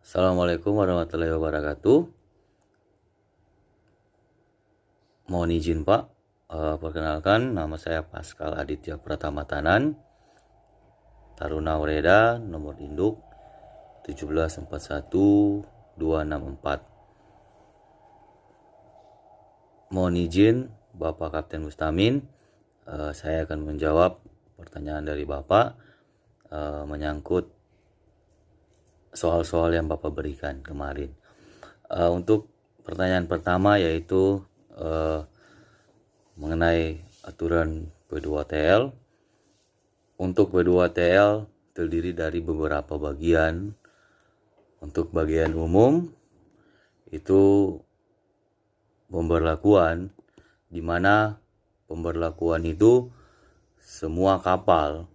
Assalamualaikum warahmatullahi wabarakatuh. Mohon izin Pak, perkenalkan nama saya Pascal Aditya Pratama Tanan, Taruna Ureda, nomor induk 1741264. Mohon izin Bapak Kapten Mustamin, saya akan menjawab pertanyaan dari Bapak menyangkut soal-soal yang Bapak berikan kemarin. Untuk pertanyaan pertama yaitu mengenai aturan P2TL. Untuk P2TL terdiri dari beberapa bagian. Untuk bagian umum itu pemberlakuan, di mana pemberlakuan itu semua kapal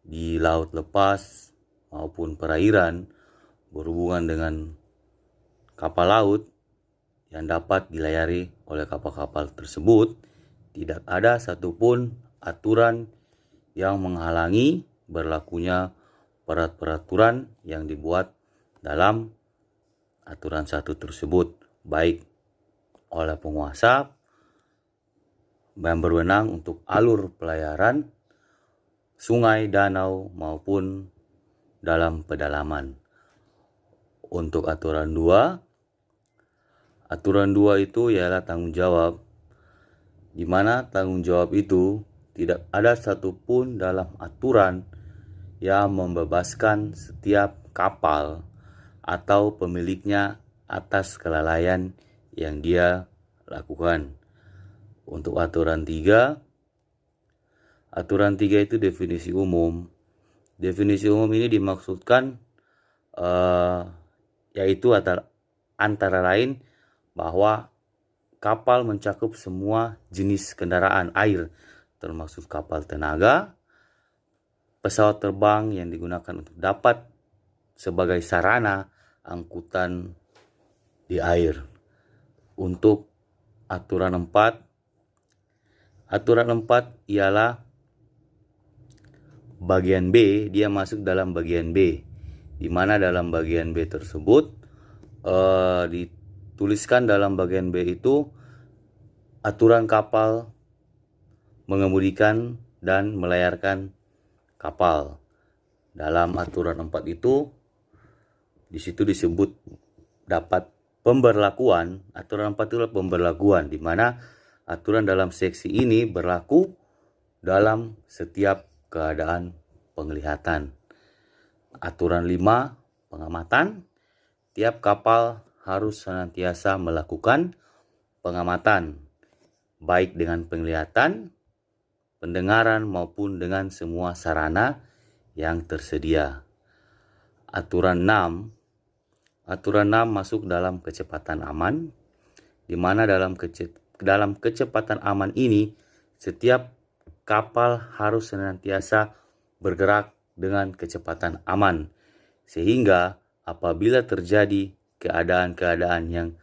di laut lepas maupun perairan berhubungan dengan kapal laut yang dapat dilayari oleh kapal-kapal tersebut, tidak ada satupun aturan yang menghalangi berlakunya peraturan yang dibuat dalam aturan 1 tersebut, baik oleh penguasa yang berwenang untuk alur pelayaran sungai, danau maupun dalam pedalaman. Untuk aturan 2 itu ialah tanggung jawab, di mana tanggung jawab itu tidak ada satupun dalam aturan yang membebaskan setiap kapal atau pemiliknya atas kelalaian yang dia lakukan. Untuk aturan 3 itu definisi umum. Definisi umum ini dimaksudkan yaitu antara lain bahwa kapal mencakup semua jenis kendaraan air, termasuk kapal tenaga, pesawat terbang yang digunakan untuk dapat sebagai sarana angkutan di air. Untuk aturan 4 ialah bagian B, dia masuk dalam bagian B, di mana dalam bagian B tersebut dituliskan dalam bagian B itu aturan kapal mengemudikan dan melayarkan kapal. Dalam aturan 4 itu di situ disebut dapat pemberlakuan. Aturan 4 itu adalah pemberlakuan, di mana aturan dalam seksi ini berlaku dalam setiap keadaan penglihatan. Aturan 5 pengamatan. Tiap kapal harus senantiasa melakukan pengamatan, baik dengan penglihatan, pendengaran maupun dengan semua sarana yang tersedia. Aturan 6 masuk dalam kecepatan aman, di mana dalam kecepatan aman ini setiap kapal harus senantiasa bergerak dengan kecepatan aman, sehingga apabila terjadi keadaan-keadaan yang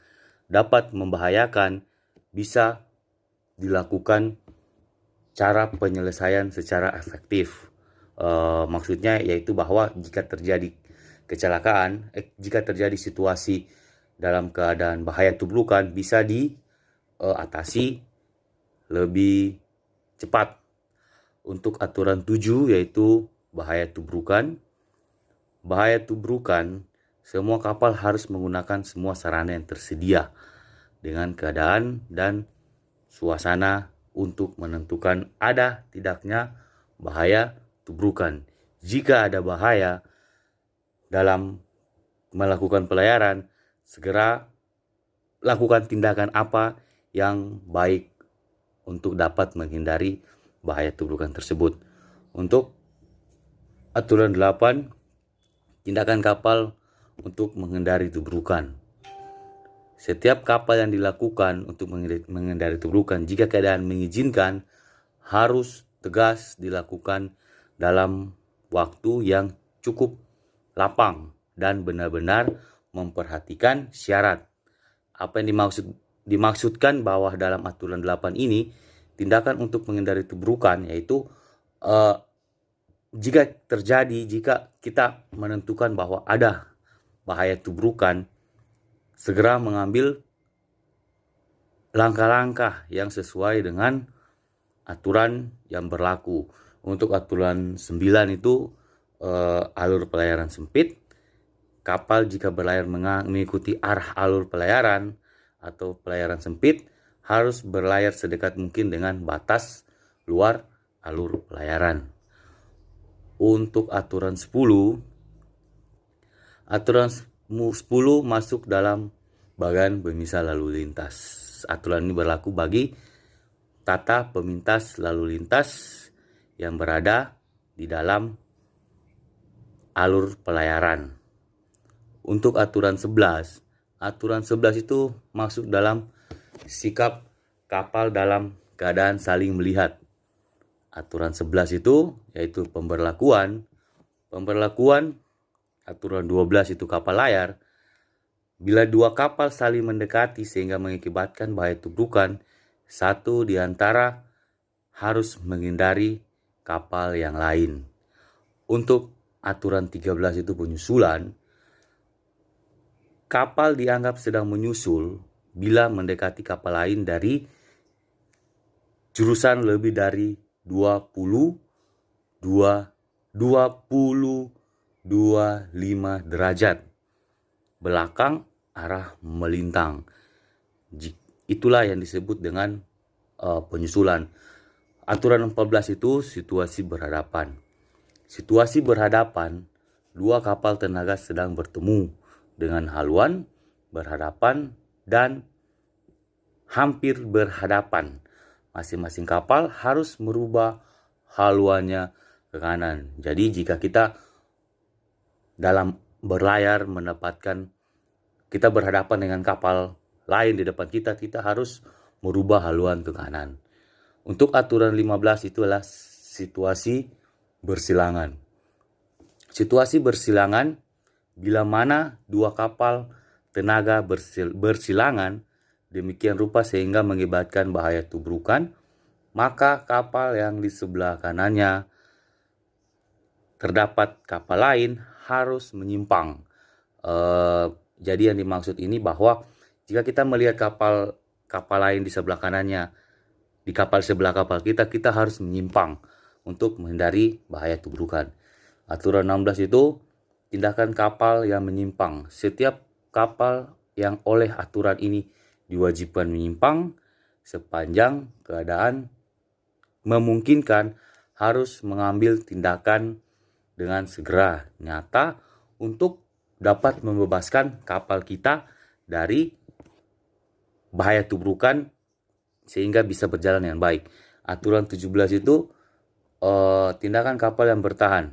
dapat membahayakan, bisa dilakukan cara penyelesaian secara efektif. Maksudnya yaitu bahwa jika terjadi kecelakaan, jika terjadi situasi dalam keadaan bahaya tubrukan, bisa diatasi lebih cepat. Untuk aturan 7 yaitu bahaya tubrukan. Bahaya tubrukan, semua kapal harus menggunakan semua sarana yang tersedia dengan keadaan dan suasana untuk menentukan ada tidaknya bahaya tubrukan. Jika ada bahaya dalam melakukan pelayaran, segera lakukan tindakan apa yang baik untuk dapat menghindari bahaya tubrukan tersebut. Untuk aturan 8, tindakan kapal untuk menghindari tubrukan. Setiap kapal yang dilakukan untuk menghindari tubrukan, jika keadaan mengizinkan, harus tegas dilakukan dalam waktu yang cukup lapang dan benar-benar memperhatikan syarat. Apa yang dimaksudkan bahwa dalam aturan 8 ini, tindakan untuk menghindari tubrukan yaitu jika kita menentukan bahwa ada bahaya tubrukan, segera mengambil langkah-langkah yang sesuai dengan aturan yang berlaku. Untuk aturan 9 itu alur pelayaran sempit. Kapal jika berlayar mengikuti arah alur pelayaran atau pelayaran sempit harus berlayar sedekat mungkin dengan batas luar alur pelayaran. Untuk aturan 10 masuk dalam bagan pemisah lalu lintas. Aturan ini berlaku bagi tata pemintas lalu lintas yang berada di dalam alur pelayaran. Untuk aturan 11 itu masuk dalam sikap kapal dalam keadaan saling melihat. Aturan 11 itu yaitu pemberlakuan aturan 12 itu kapal layar. Bila dua kapal saling mendekati sehingga mengakibatkan bahaya tubrukan, satu di antara harus menghindari kapal yang lain. Untuk aturan 13 itu penyusulan. Kapal dianggap sedang menyusul bila mendekati kapal lain dari jurusan lebih dari 25 derajat belakang arah melintang. Itulah yang disebut dengan penyusulan. Aturan 14 itu situasi berhadapan. Situasi berhadapan, dua kapal tenaga sedang bertemu dengan haluan berhadapan dan hampir berhadapan. Masing-masing kapal harus merubah haluannya ke kanan. Jadi jika kita dalam berlayar kita berhadapan dengan kapal lain di depan kita harus merubah haluan ke kanan. Untuk aturan 15 itu adalah situasi bersilangan. Situasi bersilangan bila mana dua kapal tenaga bersilangan demikian rupa sehingga mengakibatkan bahaya tubrukan, maka kapal yang di sebelah kanannya terdapat kapal lain harus menyimpang. Jadi yang dimaksud ini bahwa jika kita melihat kapal lain di sebelah kanannya, di kapal sebelah kapal kita harus menyimpang untuk menghindari bahaya tubrukan. Aturan 16 itu tindakan kapal yang menyimpang. Setiap kapal yang oleh aturan ini diwajibkan menyimpang sepanjang keadaan memungkinkan harus mengambil tindakan dengan segera nyata untuk dapat membebaskan kapal kita dari bahaya tubrukan sehingga bisa berjalan dengan baik. Aturan 17 itu tindakan kapal yang bertahan.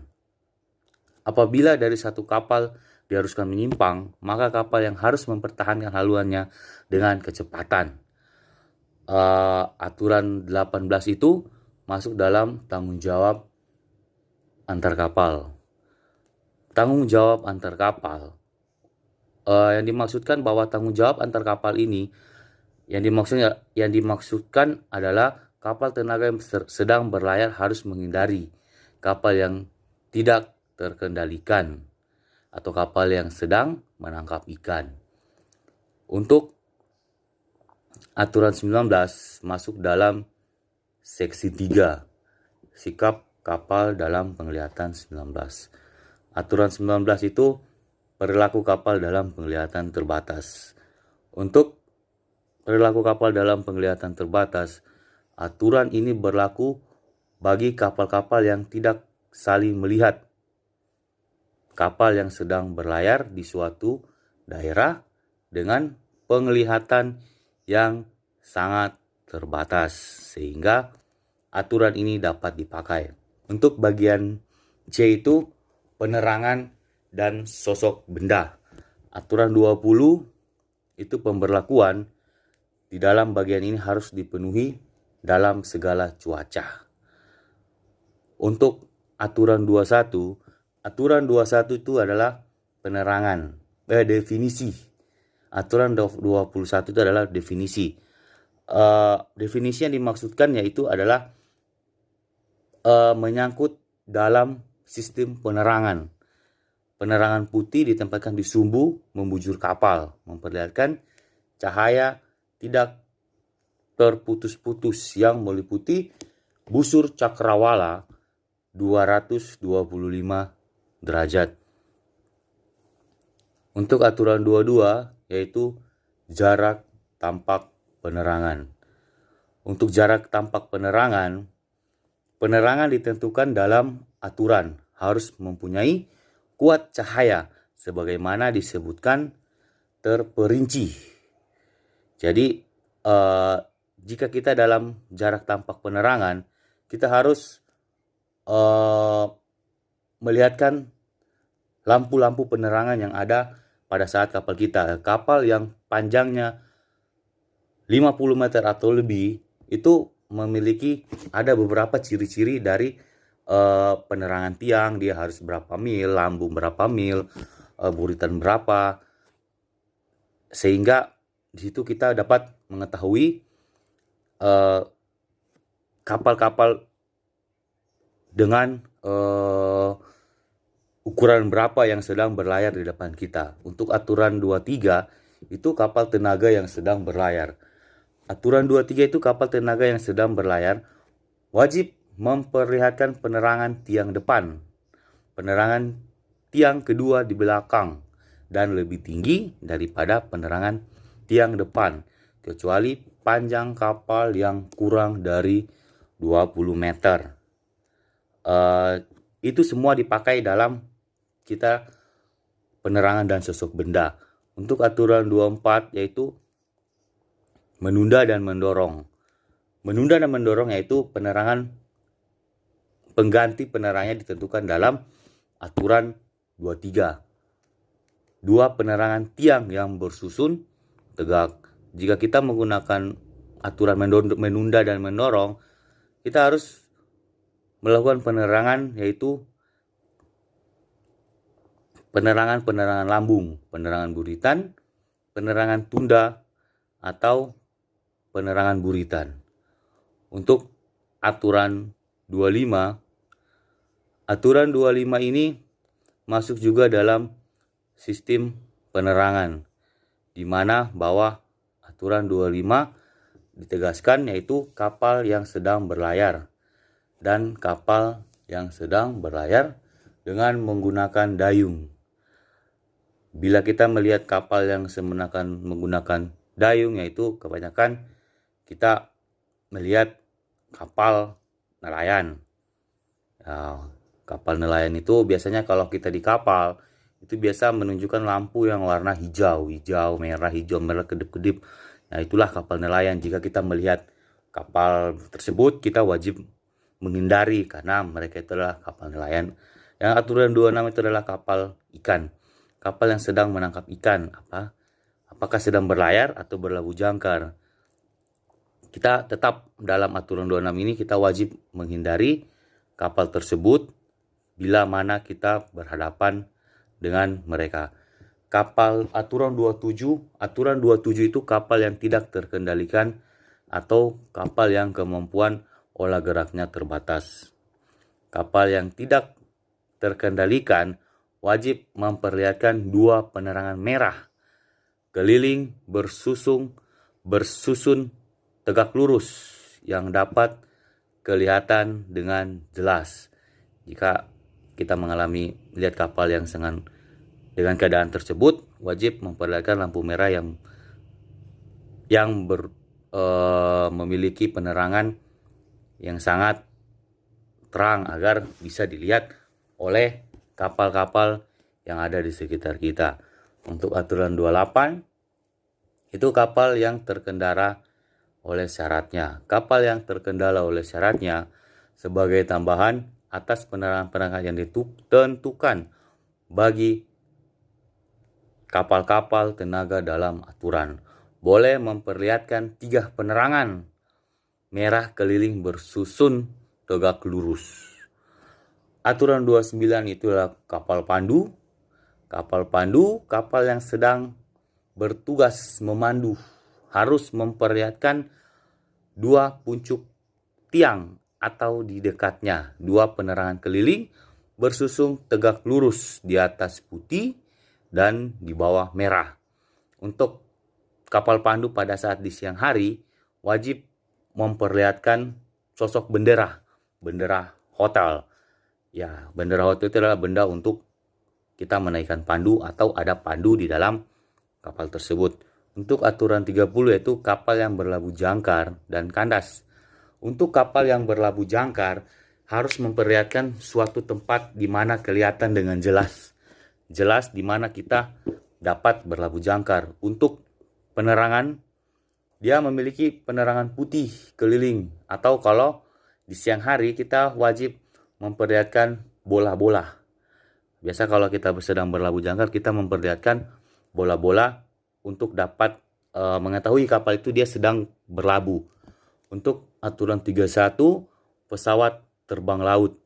Apabila dari satu kapal diharuskan menyimpang, maka kapal yang harus mempertahankan haluannya dengan kecepatan. Aturan 18 itu masuk dalam tanggung jawab antar kapal. Tanggung jawab antar kapal yang dimaksudkan bahwa tanggung jawab antar kapal ini yang dimaksudkan adalah kapal tenaga yang sedang berlayar harus menghindari kapal yang tidak terkendalikan atau kapal yang sedang menangkap ikan. Untuk aturan 19 masuk dalam seksi 3, sikap kapal dalam penglihatan 19. Aturan 19 itu perilaku kapal dalam penglihatan terbatas. Untuk perilaku kapal dalam penglihatan terbatas, aturan ini berlaku bagi kapal-kapal yang tidak saling melihat. Kapal yang sedang berlayar di suatu daerah dengan penglihatan yang sangat terbatas, sehingga aturan ini dapat dipakai. Untuk bagian C itu penerangan dan sosok benda. Aturan 20 itu pemberlakuan. Di dalam bagian ini harus dipenuhi dalam segala cuaca. Untuk aturan 21 itu adalah penerangan, definisi. Aturan 21 itu adalah definisi. Definisi yang dimaksudkan yaitu adalah menyangkut dalam sistem penerangan. Penerangan putih ditempatkan di sumbu membujur kapal, memperlihatkan cahaya tidak terputus-putus yang meliputi busur cakrawala 225 derajat. Untuk aturan 22 yaitu jarak tampak penerangan. Untuk jarak tampak penerangan, penerangan ditentukan dalam aturan harus mempunyai kuat cahaya sebagaimana disebutkan terperinci. Jadi jika kita dalam jarak tampak penerangan, kita harus melihatkan lampu-lampu penerangan yang ada pada saat kapal kita. Kapal yang panjangnya 50 meter atau lebih itu memiliki ada beberapa ciri-ciri dari penerangan tiang. Dia harus berapa mil, lambung berapa mil, buritan berapa, sehingga di situ kita dapat mengetahui kapal-kapal dengan ukuran berapa yang sedang berlayar di depan kita. Untuk aturan 23 itu kapal tenaga yang sedang berlayar. Aturan 23 itu kapal tenaga yang sedang berlayar wajib memperlihatkan penerangan tiang depan, penerangan tiang kedua di belakang, dan lebih tinggi daripada penerangan tiang depan, kecuali panjang kapal yang kurang dari 20 meter. Itu semua dipakai dalam kita penerangan dan sosok benda. Untuk aturan 24 yaitu menunda dan mendorong. Menunda dan mendorong yaitu penerangan pengganti penerangannya ditentukan dalam aturan 23. Dua penerangan tiang yang bersusun tegak. Jika kita menggunakan aturan menunda dan mendorong, kita harus melakukan penerangan yaitu penerangan lambung, penerangan buritan, penerangan tunda, atau penerangan buritan. Untuk aturan 25, aturan 25 ini masuk juga dalam sistem penerangan, di mana bahwa aturan 25 ditegaskan yaitu kapal yang sedang berlayar dan kapal yang sedang berlayar dengan menggunakan dayung. Bila kita melihat kapal yang menggunakan dayung, yaitu kebanyakan kita melihat kapal nelayan. Nah, kapal nelayan itu biasanya kalau kita di kapal itu biasa menunjukkan lampu yang warna hijau, hijau, merah, kedip-kedip. Nah, itulah kapal nelayan. Jika kita melihat kapal tersebut, kita wajib menghindari karena mereka itulah kapal nelayan. Yang aturan 26 itu adalah kapal ikan. Kapal yang sedang menangkap ikan, apakah sedang berlayar atau berlabuh jangkar. Kita tetap dalam aturan 26 ini kita wajib menghindari kapal tersebut bila mana kita berhadapan dengan mereka. Aturan 27 itu kapal yang tidak terkendalikan atau kapal yang kemampuan olah geraknya terbatas. Kapal yang tidak terkendalikan wajib memperlihatkan dua penerangan merah keliling bersusun tegak lurus yang dapat kelihatan dengan jelas. Jika kita mengalami lihat kapal yang dengan keadaan tersebut, wajib memperlihatkan lampu merah yang memiliki penerangan yang sangat terang agar bisa dilihat oleh kapal-kapal yang ada di sekitar kita. Untuk aturan 28 itu kapal yang terkendara oleh syaratnya. Kapal yang terkendala oleh syaratnya sebagai tambahan atas penerangan-penerangan yang ditentukan bagi kapal-kapal tenaga dalam aturan. Boleh memperlihatkan 3 penerangan merah keliling bersusun tegak lurus. Aturan 29 itulah kapal pandu. Kapal pandu, kapal yang sedang bertugas memandu, harus memperlihatkan 2 puncuk tiang atau di dekatnya, 2 penerangan keliling bersusung tegak lurus di atas putih dan di bawah merah. Untuk kapal pandu pada saat di siang hari wajib memperlihatkan sosok bendera hotel. Ya, bendera hotel itu adalah benda untuk kita menaikkan pandu atau ada pandu di dalam kapal tersebut. Untuk aturan 30 yaitu kapal yang berlabuh jangkar dan kandas. Untuk kapal yang berlabuh jangkar harus memperlihatkan suatu tempat di mana kelihatan dengan jelas. Jelas di mana kita dapat berlabuh jangkar. Untuk penerangan, dia memiliki penerangan putih keliling. Atau kalau di siang hari kita wajib memperlihatkan bola-bola. Biasa kalau kita sedang berlabuh jangkar, kita memperlihatkan bola-bola untuk dapat mengetahui kapal itu dia sedang berlabuh. Untuk aturan 31, pesawat terbang laut.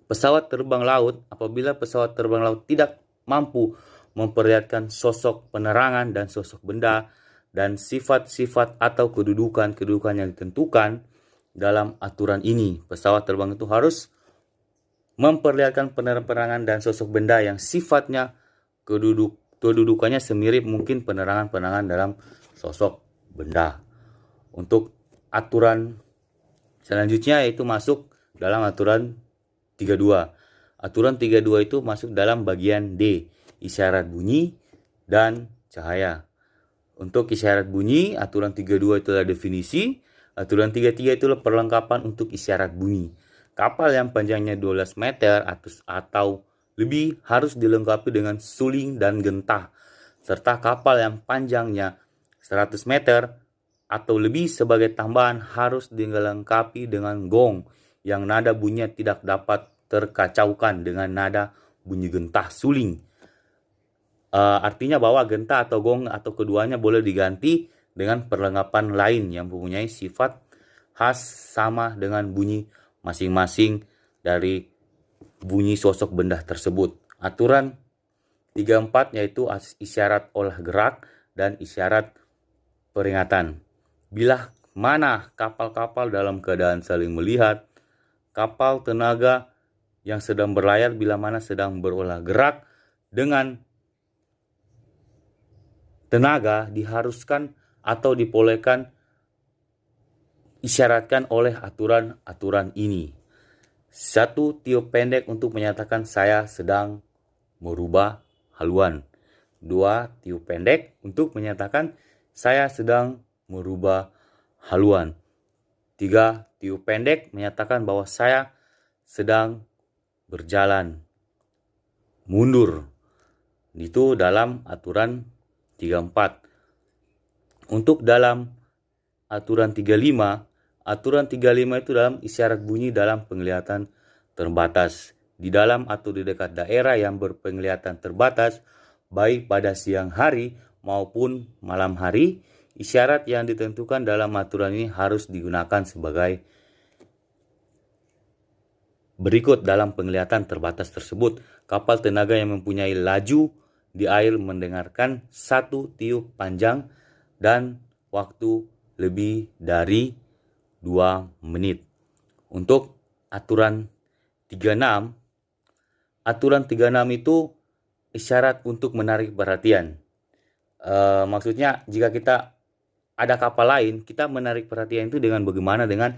Pesawat terbang laut, apabila pesawat terbang laut tidak mampu memperlihatkan sosok penerangan dan sosok benda dan sifat-sifat atau kedudukan yang ditentukan dalam aturan ini, pesawat terbang itu harus memperlihatkan penerangan dan sosok benda yang sifatnya kedudukannya semirip mungkin penerangan dalam sosok benda. Untuk aturan selanjutnya yaitu masuk dalam aturan 32. Aturan 32 itu masuk dalam bagian D, isyarat bunyi dan cahaya. Untuk isyarat bunyi, aturan 32 itulah definisi, aturan 33 itulah perlengkapan untuk isyarat bunyi. Kapal yang panjangnya 12 meter atau lebih harus dilengkapi dengan suling dan gentah. Serta kapal yang panjangnya 100 meter atau lebih sebagai tambahan harus dilengkapi dengan gong yang nada bunyinya tidak dapat terkacaukan dengan nada bunyi gentah suling. Artinya bahwa gentah atau gong atau keduanya boleh diganti dengan perlengkapan lain yang mempunyai sifat khas sama dengan bunyi masing-masing dari bunyi sosok benda tersebut. Aturan 34 yaitu isyarat olah gerak dan isyarat peringatan. Bila mana kapal-kapal dalam keadaan saling melihat, kapal tenaga yang sedang berlayar bila mana sedang berolah gerak dengan tenaga diharuskan atau dibolehkan isyaratkan oleh aturan-aturan ini. 1. Tiup pendek untuk menyatakan saya sedang merubah haluan. 2. Tiup pendek untuk menyatakan saya sedang merubah haluan. 3. Tiup pendek menyatakan bahwa saya sedang berjalan mundur. Itu dalam aturan 34. Untuk dalam aturan 35 itu dalam isyarat bunyi dalam penglihatan terbatas. Di dalam atau di dekat daerah yang berpenglihatan terbatas, baik pada siang hari maupun malam hari, isyarat yang ditentukan dalam aturan ini harus digunakan sebagai berikut dalam penglihatan terbatas tersebut. Kapal tenaga yang mempunyai laju di air mendengarkan 1 tiup panjang dan waktu lebih dari 2 menit. Untuk aturan 36 itu isyarat untuk menarik perhatian. Maksudnya jika kita ada kapal lain, kita menarik perhatian itu dengan bagaimana? Dengan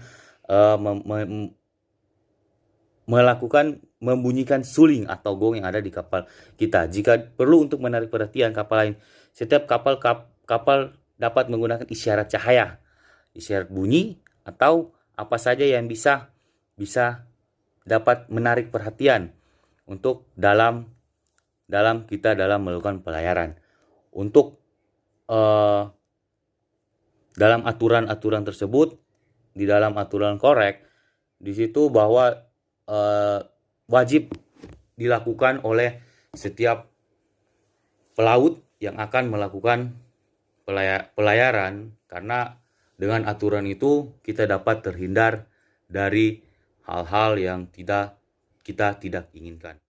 membunyikan suling atau gong yang ada di kapal kita. Jika perlu untuk menarik perhatian kapal lain, setiap kapal dapat menggunakan isyarat cahaya, isyarat bunyi, atau apa saja yang bisa dapat menarik perhatian untuk dalam melakukan pelayaran. Untuk dalam aturan-aturan tersebut, di dalam aturan korek, di situ bahwa wajib dilakukan oleh setiap pelaut yang akan melakukan pelayaran, karena dengan aturan itu kita dapat terhindar dari hal-hal yang kita tidak inginkan.